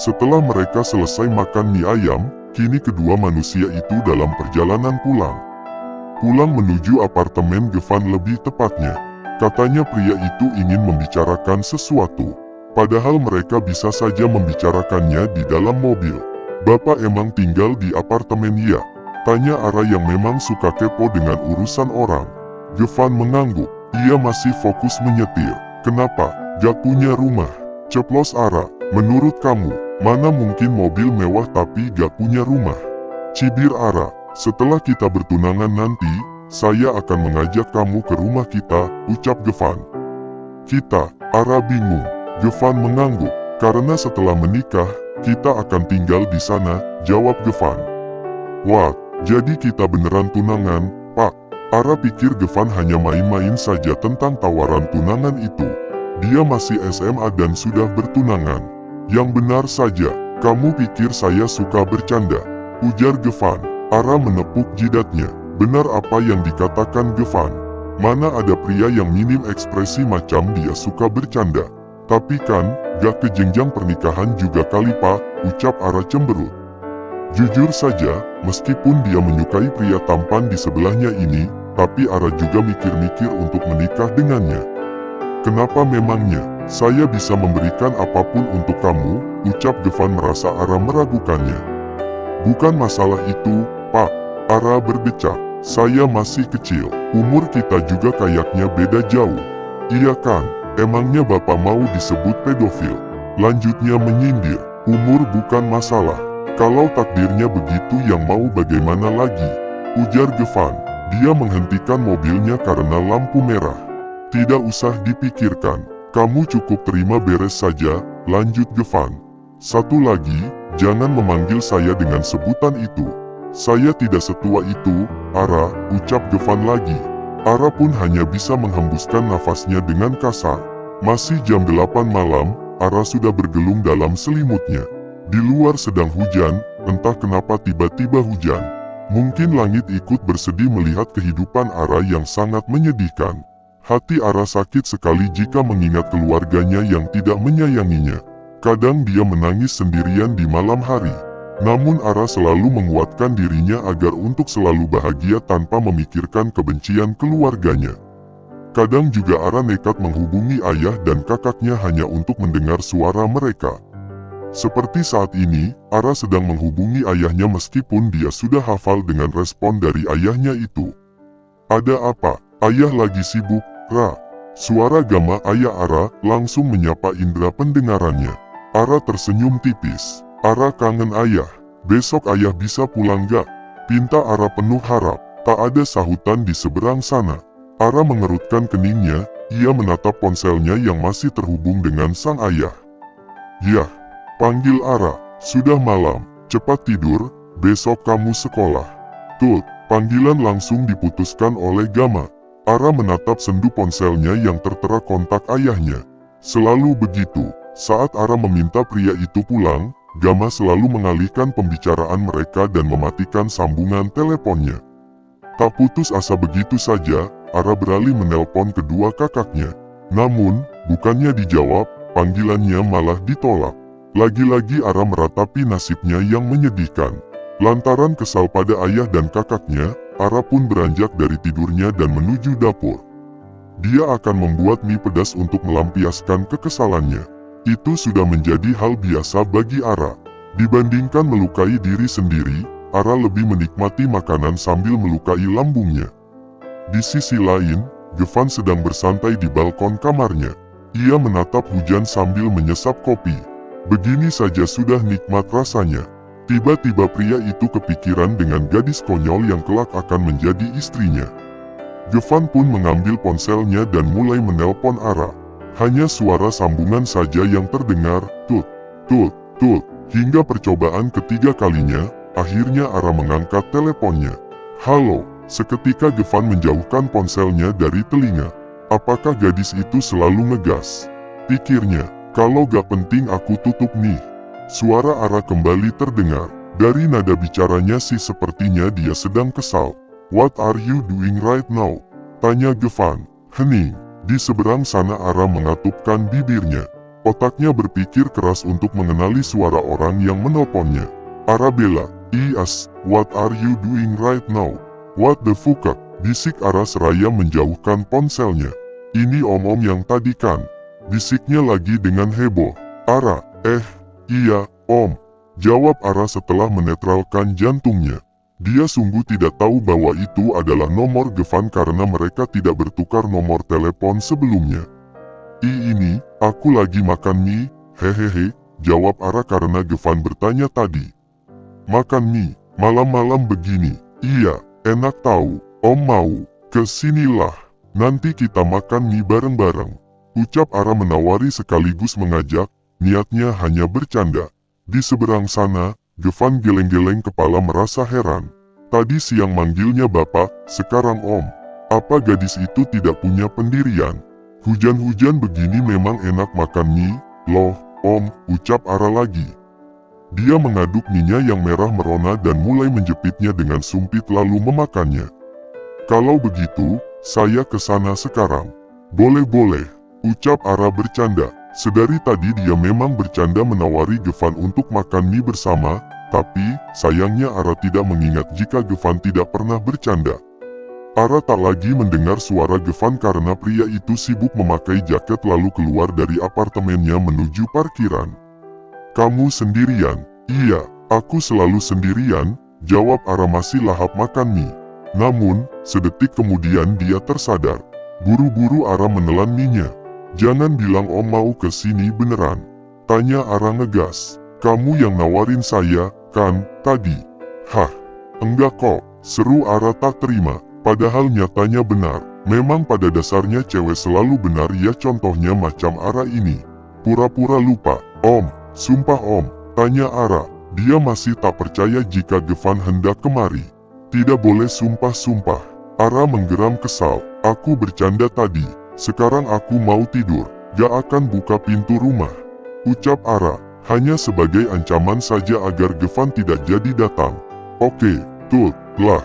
Setelah mereka selesai makan mie ayam, kini kedua manusia itu dalam perjalanan pulang. Pulang menuju apartemen Gevan lebih tepatnya. Katanya pria itu ingin membicarakan sesuatu. Padahal mereka bisa saja membicarakannya di dalam mobil. Bapak emang tinggal di apartemen ya? Tanya Ara yang memang suka kepo dengan urusan orang. Gevan mengangguk. Ia masih fokus menyetir. Kenapa? Gak punya rumah? Ceplos Ara. Menurut kamu, mana mungkin mobil mewah tapi gak punya rumah? Cibir Ara. Setelah kita bertunangan nanti, saya akan mengajak kamu ke rumah kita, ucap Gevan. Kita? Ara bingung. Gevan mengangguk. Karena setelah menikah, kita akan tinggal di sana, jawab Gevan. Wah, jadi kita beneran tunangan, Pak? Ara pikir Gevan hanya main-main saja tentang tawaran tunangan itu. Dia masih SMA dan sudah bertunangan. Yang benar saja, kamu pikir saya suka bercanda? Ujar Gevan. Ara menepuk jidatnya. Benar apa yang dikatakan Gevan. Mana ada pria yang minim ekspresi macam dia suka bercanda. Tapi kan, gak ke jenjang pernikahan juga kali Pak, ucap Ara cemberut. Jujur saja, meskipun dia menyukai pria tampan di sebelahnya ini, tapi Ara juga mikir-mikir untuk menikah dengannya. Kenapa memangnya? Saya bisa memberikan apapun untuk kamu, ucap Gevan merasa Ara meragukannya. Bukan masalah itu, Pak. Ara berdecak. Saya masih kecil, umur kita juga kayaknya beda jauh. Iya kan, emangnya Bapak mau disebut pedofil? Lanjutnya menyindir, umur bukan masalah. Kalau takdirnya begitu yang mau bagaimana lagi? Ujar Gevan. Dia menghentikan mobilnya karena lampu merah. Tidak usah dipikirkan. Kamu cukup terima beres saja, lanjut Gevan. Satu lagi, jangan memanggil saya dengan sebutan itu. Saya tidak setua itu, Ara, ucap Gevan lagi. Ara pun hanya bisa menghembuskan nafasnya dengan kasar. Masih jam 8 malam, Ara sudah bergelung dalam selimutnya. Di luar sedang hujan, entah kenapa tiba-tiba hujan. Mungkin langit ikut bersedih melihat kehidupan Ara yang sangat menyedihkan. Hati Ara sakit sekali jika mengingat keluarganya yang tidak menyayanginya. Kadang dia menangis sendirian di malam hari. Namun Ara selalu menguatkan dirinya agar untuk selalu bahagia tanpa memikirkan kebencian keluarganya. Kadang juga Ara nekat menghubungi ayah dan kakaknya hanya untuk mendengar suara mereka. Seperti saat ini, Ara sedang menghubungi ayahnya meskipun dia sudah hafal dengan respon dari ayahnya itu. Ada apa? Ayah lagi sibuk, Ra. Suara gama ayah Ara langsung menyapa indera pendengarannya. Ara tersenyum tipis. Ara kangen ayah. Besok ayah bisa pulang gak? Pinta Ara penuh harap. Tak ada sahutan di seberang sana. Ara mengerutkan keningnya, ia menatap ponselnya yang masih terhubung dengan sang ayah. Yah, panggil Ara. Sudah malam, cepat tidur, besok kamu sekolah. Tut, panggilan langsung diputuskan oleh Gama. Ara menatap sendu ponselnya yang tertera kontak ayahnya. Selalu begitu, saat Ara meminta pria itu pulang, Gama selalu mengalihkan pembicaraan mereka dan mematikan sambungan teleponnya. Tak putus asa begitu saja, Ara beralih menelpon kedua kakaknya. Namun, bukannya dijawab, panggilannya malah ditolak. Lagi-lagi Ara meratapi nasibnya yang menyedihkan. Lantaran kesal pada ayah dan kakaknya, Ara pun beranjak dari tidurnya dan menuju dapur. Dia akan membuat mie pedas untuk melampiaskan kekesalannya. Itu sudah menjadi hal biasa bagi Ara. Dibandingkan melukai diri sendiri, Ara lebih menikmati makanan sambil melukai lambungnya. Di sisi lain, Gevan sedang bersantai di balkon kamarnya. Ia menatap hujan sambil menyesap kopi. Begini saja sudah nikmat rasanya. Tiba-tiba pria itu kepikiran dengan gadis konyol yang kelak akan menjadi istrinya. Gevan pun mengambil ponselnya dan mulai menelpon Ara. Hanya suara sambungan saja yang terdengar, tut, tut, tut. Hingga percobaan ketiga kalinya, akhirnya Ara mengangkat teleponnya. Halo, seketika Gevan menjauhkan ponselnya dari telinga. Apakah gadis itu selalu ngegas? Pikirnya, kalau gak penting aku tutup nih. Suara Ara kembali terdengar. Dari nada bicaranya sih sepertinya dia sedang kesal. What are you doing right now? Tanya Gevan. Hening. Di seberang sana Ara mengatupkan bibirnya. Otaknya berpikir keras untuk mengenali suara orang yang menelponnya. "Arabella, Ias, what are you doing right now? What the fuck?" bisik Ara seraya menjauhkan ponselnya. "Ini om-om yang tadi kan?" bisiknya lagi dengan heboh. "Ara, iya, om," jawab Ara setelah menetralkan jantungnya. Dia sungguh tidak tahu bahwa itu adalah nomor Gevan karena mereka tidak bertukar nomor telepon sebelumnya. Ini, aku lagi makan mie, hehehe," jawab Ara karena Gevan bertanya tadi. "Makan mie, malam-malam begini? Iya, enak tahu, om mau, kesinilah, nanti kita makan mie bareng-bareng," ucap Ara menawari sekaligus mengajak, niatnya hanya bercanda. Di seberang sana, Gevan geleng-geleng kepala merasa heran. Tadi siang manggilnya bapak, sekarang om. Apa gadis itu tidak punya pendirian? Hujan-hujan begini memang enak makan mie, loh, om, ucap Ara lagi. Dia mengaduk minyak yang merah merona dan mulai menjepitnya dengan sumpit lalu memakannya. "Kalau begitu, saya ke sana sekarang." "Boleh-boleh," ucap Ara bercanda. Sedari tadi dia memang bercanda menawari Gevan untuk makan mie bersama, tapi sayangnya Ara tidak mengingat jika Gevan tidak pernah bercanda. Ara tak lagi mendengar suara Gevan karena pria itu sibuk memakai jaket lalu keluar dari apartemennya menuju parkiran. "Kamu sendirian?" "Iya, aku selalu sendirian," jawab Ara masih lahap makan mie. Namun, sedetik kemudian dia tersadar. Buru-buru Ara menelan mie-nya. "Jangan bilang om mau ke sini beneran?" tanya Ara ngegas. "Kamu yang nawarin saya, kan, tadi?" "Hah, enggak kok," seru Ara tak terima. Padahal nyatanya benar. Memang pada dasarnya cewek selalu benar ya, contohnya macam Ara ini. Pura-pura lupa. "Om, sumpah om," tanya Ara. Dia masih tak percaya jika Gevan hendak kemari. "Tidak boleh sumpah-sumpah." Ara menggeram kesal. "Aku bercanda tadi. Sekarang aku mau tidur. Gak akan buka pintu rumah," ucap Ara. Hanya sebagai ancaman saja agar Gevan tidak jadi datang. "Oke, tuh, lah.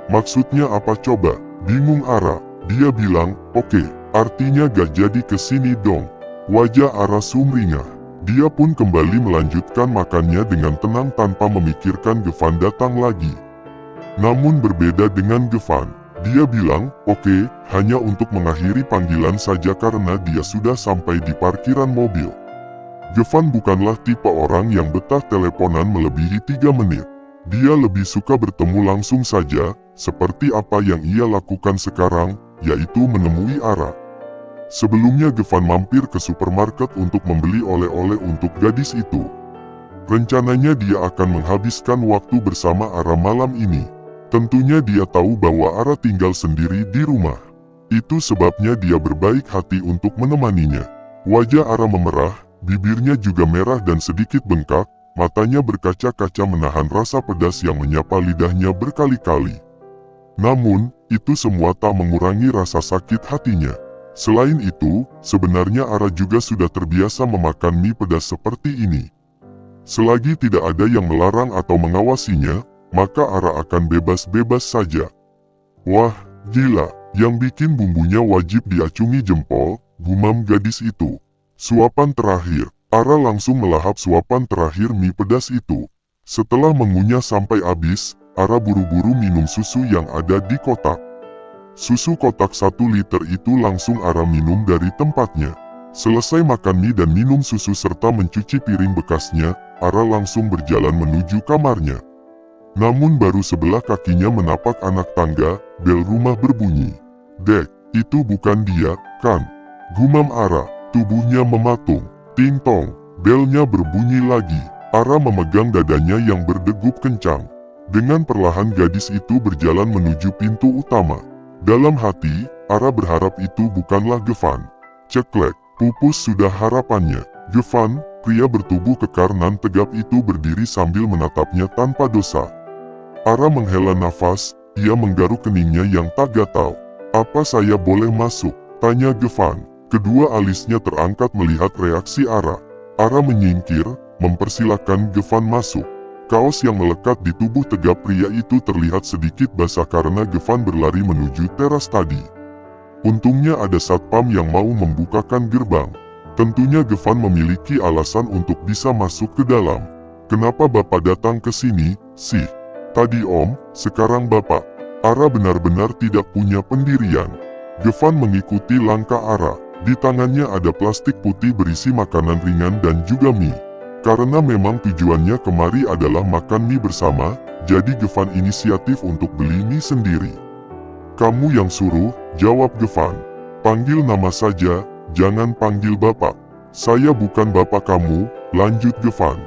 Maksudnya apa coba?" bingung Ara. Dia bilang, "Oke, artinya gak jadi kesini dong." Wajah Ara sumringah. Dia pun kembali melanjutkan makannya dengan tenang tanpa memikirkan Gevan datang lagi. Namun berbeda dengan Gevan. Dia bilang, "Oke, hanya untuk mengakhiri panggilan saja," karena dia sudah sampai di parkiran mobil. Gevan bukanlah tipe orang yang betah teleponan melebihi 3 menit. Dia lebih suka bertemu langsung saja, seperti apa yang ia lakukan sekarang, yaitu menemui Ara. Sebelumnya Gevan mampir ke supermarket untuk membeli oleh-oleh untuk gadis itu. Rencananya dia akan menghabiskan waktu bersama Ara malam ini. Tentunya dia tahu bahwa Ara tinggal sendiri di rumah. Itu sebabnya dia berbaik hati untuk menemaninya. Wajah Ara memerah, bibirnya juga merah dan sedikit bengkak. Matanya berkaca-kaca menahan rasa pedas yang menyapa lidahnya berkali-kali. Namun, itu semua tak mengurangi rasa sakit hatinya. Selain itu, sebenarnya Ara juga sudah terbiasa memakan mie pedas seperti ini. Selagi tidak ada yang melarang atau mengawasinya, maka Ara akan bebas-bebas saja. "Wah, gila, yang bikin bumbunya wajib diacungi jempol," gumam gadis itu. Suapan terakhir. Ara langsung melahap suapan terakhir mie pedas itu. Setelah mengunyah sampai habis, Ara buru-buru minum susu yang ada di kotak. Susu kotak 1 liter itu langsung Ara minum dari tempatnya. Selesai makan mie dan minum susu serta mencuci piring bekasnya, Ara langsung berjalan menuju kamarnya. Namun baru sebelah kakinya menapak anak tangga, bel rumah berbunyi. "Dek, itu bukan dia, kan?" gumam Ara. Tubuhnya mematung. Ting tong, belnya berbunyi lagi. Ara memegang dadanya yang berdegup kencang. Dengan perlahan gadis itu berjalan menuju pintu utama. Dalam hati, Ara berharap itu bukanlah Gevan. Ceklek, pupus sudah harapannya. Gevan, pria bertubuh kekar nan tegap itu berdiri sambil menatapnya tanpa dosa. Ara menghela nafas, ia menggaruk keningnya yang tak gatal. "Apa saya boleh masuk?" tanya Gevan. Kedua alisnya terangkat melihat reaksi Ara. Ara menyingkir, mempersilahkan Gevan masuk. Kaos yang melekat di tubuh tegap pria itu terlihat sedikit basah karena Gevan berlari menuju teras tadi. Untungnya ada satpam yang mau membukakan gerbang. Tentunya Gevan memiliki alasan untuk bisa masuk ke dalam. Kenapa Bapak datang ke sini, sih? Tadi Om, sekarang Bapak. Ara benar-benar tidak punya pendirian. Gevan mengikuti langkah Ara. Di tangannya ada plastik putih berisi makanan ringan dan juga mie. Karena memang tujuannya kemari adalah makan mie bersama, jadi Gevan inisiatif untuk beli mie sendiri. Kamu yang suruh, jawab Gevan. Panggil nama saja, jangan panggil Bapak. Saya bukan Bapak kamu, lanjut Gevan.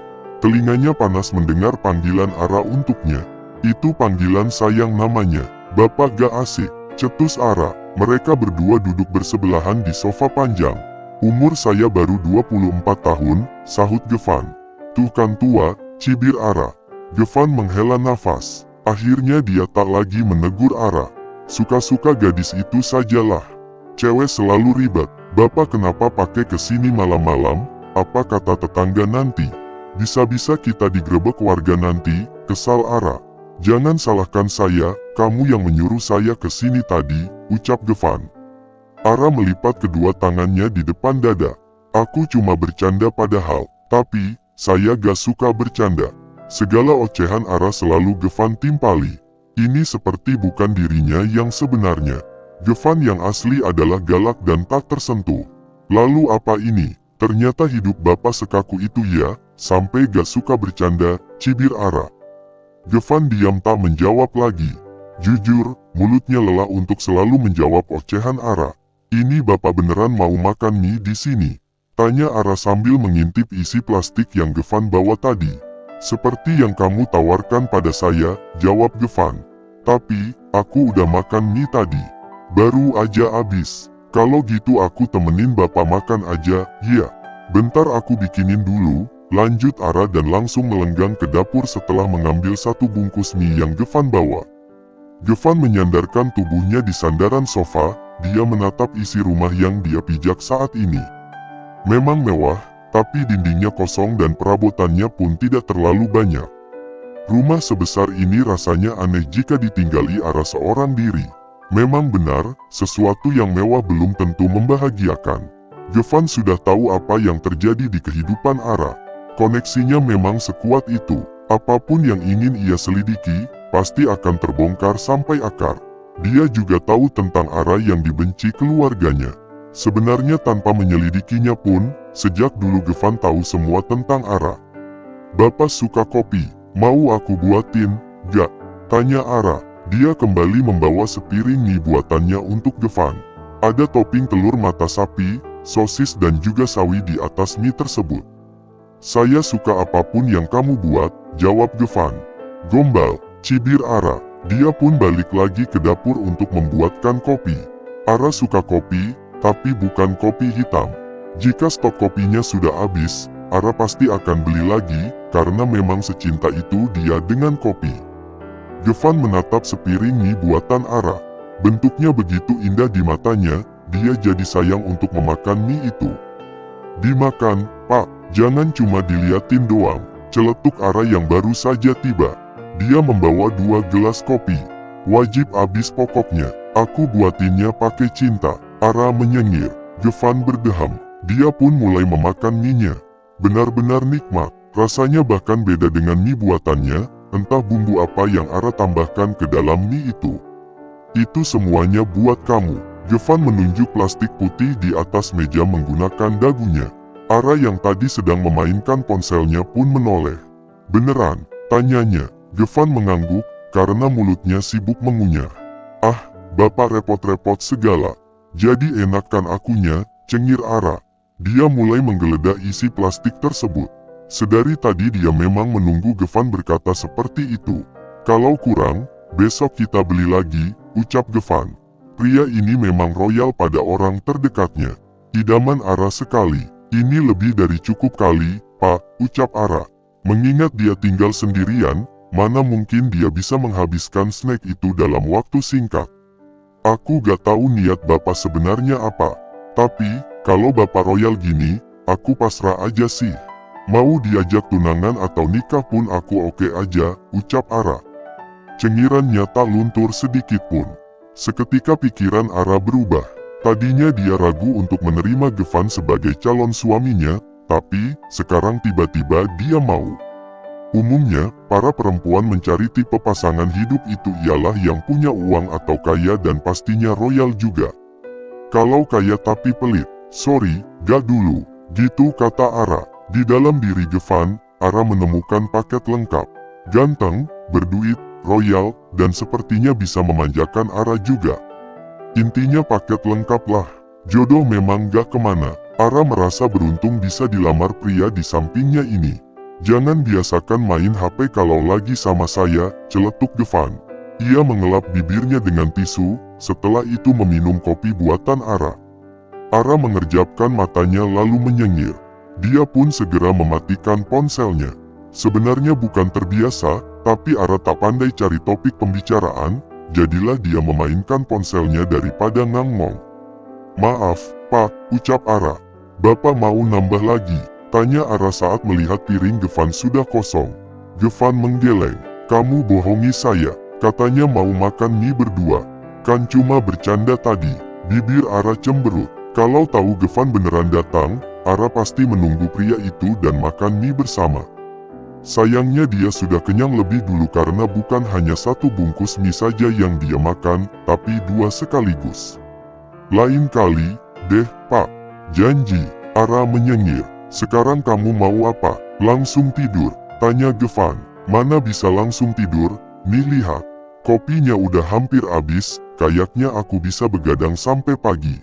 Telinganya panas mendengar panggilan Ara untuknya. Itu panggilan sayang namanya. Bapak gak asik, cetus Ara. Mereka berdua duduk bersebelahan di sofa panjang. Umur saya baru 24 tahun, sahut Gevan. Tuh kan tua, cibir Ara. Gevan menghela nafas. Akhirnya dia tak lagi menegur Ara. Suka-suka gadis itu sajalah. Cewek selalu ribet. Bapak kenapa pakai kesini malam-malam? Apa kata tetangga nanti? Bisa-bisa kita digerebek warga nanti, kesal Ara. Jangan salahkan saya, kamu yang menyuruh saya ke sini tadi, ucap Gevan. Ara melipat kedua tangannya di depan dada. Aku cuma bercanda padahal, tapi, saya gak suka bercanda. Segala ocehan Ara selalu Gevan timpali. Ini seperti bukan dirinya yang sebenarnya. Gevan yang asli adalah galak dan tak tersentuh. Lalu apa ini? Ternyata hidup Bapak sekaku itu ya, sampai gak suka bercanda, cibir Ara. Gevan diam tak menjawab lagi. Jujur, mulutnya lelah untuk selalu menjawab ocehan Ara. Ini Bapak beneran mau makan mie di sini? Tanya Ara sambil mengintip isi plastik yang Gevan bawa tadi. Seperti yang kamu tawarkan pada saya, jawab Gevan. Tapi, aku udah makan mie tadi. Baru aja habis. Kalau gitu aku temenin Bapak makan aja, ya. Bentar aku bikinin dulu. Lanjut Ara dan langsung melenggang ke dapur setelah mengambil satu bungkus mie yang Gevan bawa. Gevan menyandarkan tubuhnya di sandaran sofa, dia menatap isi rumah yang dia pijak saat ini. Memang mewah, tapi dindingnya kosong dan perabotannya pun tidak terlalu banyak. Rumah sebesar ini rasanya aneh jika ditinggali Ara seorang diri. Memang benar, sesuatu yang mewah belum tentu membahagiakan. Gevan sudah tahu apa yang terjadi di kehidupan Ara. Koneksinya memang sekuat itu. Apapun yang ingin ia selidiki, pasti akan terbongkar sampai akar. Dia juga tahu tentang Ara yang dibenci keluarganya. Sebenarnya tanpa menyelidikinya pun, sejak dulu Gevan tahu semua tentang Ara. Bapak suka kopi, mau aku buatin? Gak, tanya Ara. Dia kembali membawa sepiring mie buatannya untuk Gevan. Ada topping telur mata sapi, sosis dan juga sawi di atas mie tersebut. Saya suka apapun yang kamu buat, jawab Gevan. Gombal, cibir Ara. Dia pun balik lagi ke dapur untuk membuatkan kopi. Ara suka kopi, tapi bukan kopi hitam. Jika stok kopinya sudah habis, Ara pasti akan beli lagi, karena memang secinta itu dia dengan kopi. Gevan menatap sepiring mie buatan Ara. Bentuknya begitu indah di matanya, dia jadi sayang untuk memakan mie itu. Dimakan, Pak. Jangan cuma diliatin doang, celetuk Ara yang baru saja tiba. Dia membawa 2 gelas kopi. Wajib habis pokoknya, aku buatinnya pakai cinta. Ara menyengir. Gevan berdeham. Dia pun mulai memakan mie-nya. Benar-benar nikmat, rasanya bahkan beda dengan mie buatannya, entah bumbu apa yang Ara tambahkan ke dalam mie itu. Itu semuanya buat kamu. Gevan menunjuk plastik putih di atas meja menggunakan dagunya. Ara yang tadi sedang memainkan ponselnya pun menoleh. Beneran? Tanyanya. Gevan mengangguk, karena mulutnya sibuk mengunyah. Ah, Bapak repot-repot segala. Jadi enakan akunya, cengir Ara. Dia mulai menggeledah isi plastik tersebut. Sedari tadi dia memang menunggu Gevan berkata seperti itu. Kalau kurang, besok kita beli lagi, ucap Gevan. Pria ini memang royal pada orang terdekatnya. Idaman Ara sekali. Ini lebih dari cukup kali, Pak, ucap Ara. Mengingat dia tinggal sendirian, mana mungkin dia bisa menghabiskan snack itu dalam waktu singkat. Aku gak tahu niat Bapak sebenarnya apa. Tapi, kalau Bapak royal gini, aku pasrah aja sih. Mau diajak tunangan atau nikah pun aku oke aja, ucap Ara. Cengirannya tak luntur sedikit pun. Seketika pikiran Ara berubah. Tadinya dia ragu untuk menerima Gevan sebagai calon suaminya, tapi sekarang tiba-tiba dia mau. Umumnya, para perempuan mencari tipe pasangan hidup itu ialah yang punya uang atau kaya dan pastinya royal juga. Kalau kaya tapi pelit, sorry, gak dulu, gitu kata Ara. Di dalam diri Gevan, Ara menemukan paket lengkap. Ganteng, berduit, royal, dan sepertinya bisa memanjakan Ara juga. Intinya paket lengkap lah. Jodoh memang gak kemana. Ara merasa beruntung bisa dilamar pria di sampingnya ini. Jangan biasakan main HP kalau lagi sama saya, celetuk Gevan. Ia mengelap bibirnya dengan tisu, setelah itu meminum kopi buatan Ara. Ara mengerjapkan matanya lalu menyengir. Dia pun segera mematikan ponselnya. Sebenarnya bukan terbiasa, tapi Ara tak pandai cari topik pembicaraan. Jadilah dia memainkan ponselnya daripada ngangmong. Maaf, Pak, ucap Ara. Bapak mau nambah lagi? Tanya Ara saat melihat piring Gevan sudah kosong. Gevan menggeleng. Kamu bohongi saya, katanya mau makan mie berdua. Kan cuma bercanda tadi. Bibir Ara cemberut. Kalau tahu Gevan beneran datang, Ara pasti menunggu pria itu dan makan mie bersama. Sayangnya dia sudah kenyang lebih dulu karena bukan hanya satu bungkus mie saja yang dia makan, tapi dua sekaligus. Lain kali, deh Pak. Janji, Ara menyengir. Sekarang kamu mau apa? Langsung tidur? Tanya Gevan. Mana bisa langsung tidur? Nih lihat. Kopinya udah hampir habis, kayaknya aku bisa begadang sampai pagi.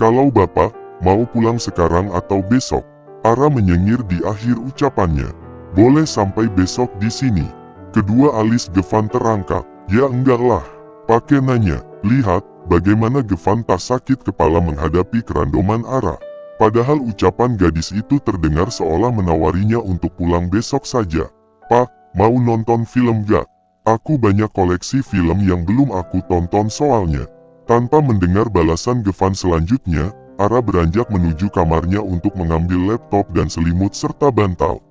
Kalau Bapak, mau pulang sekarang atau besok? Ara menyengir di akhir ucapannya. Boleh sampai besok di sini. Kedua alis Gevan terangkat. Ya enggak lah. Pakai nanya. Lihat, bagaimana Gevan tak sakit kepala menghadapi kerandoman Ara. Padahal ucapan gadis itu terdengar seolah menawarinya untuk pulang besok saja. Pak, mau nonton film gak? Aku banyak koleksi film yang belum aku tonton soalnya. Tanpa mendengar balasan Gevan selanjutnya, Ara beranjak menuju kamarnya untuk mengambil laptop dan selimut serta bantal.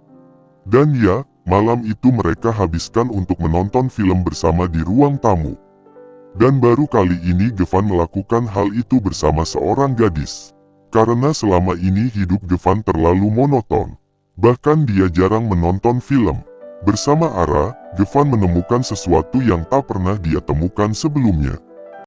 Dan ya, malam itu mereka habiskan untuk menonton film bersama di ruang tamu. Dan baru kali ini Gevan melakukan hal itu bersama seorang gadis. Karena selama ini hidup Gevan terlalu monoton. Bahkan dia jarang menonton film. Bersama Ara, Gevan menemukan sesuatu yang tak pernah dia temukan sebelumnya.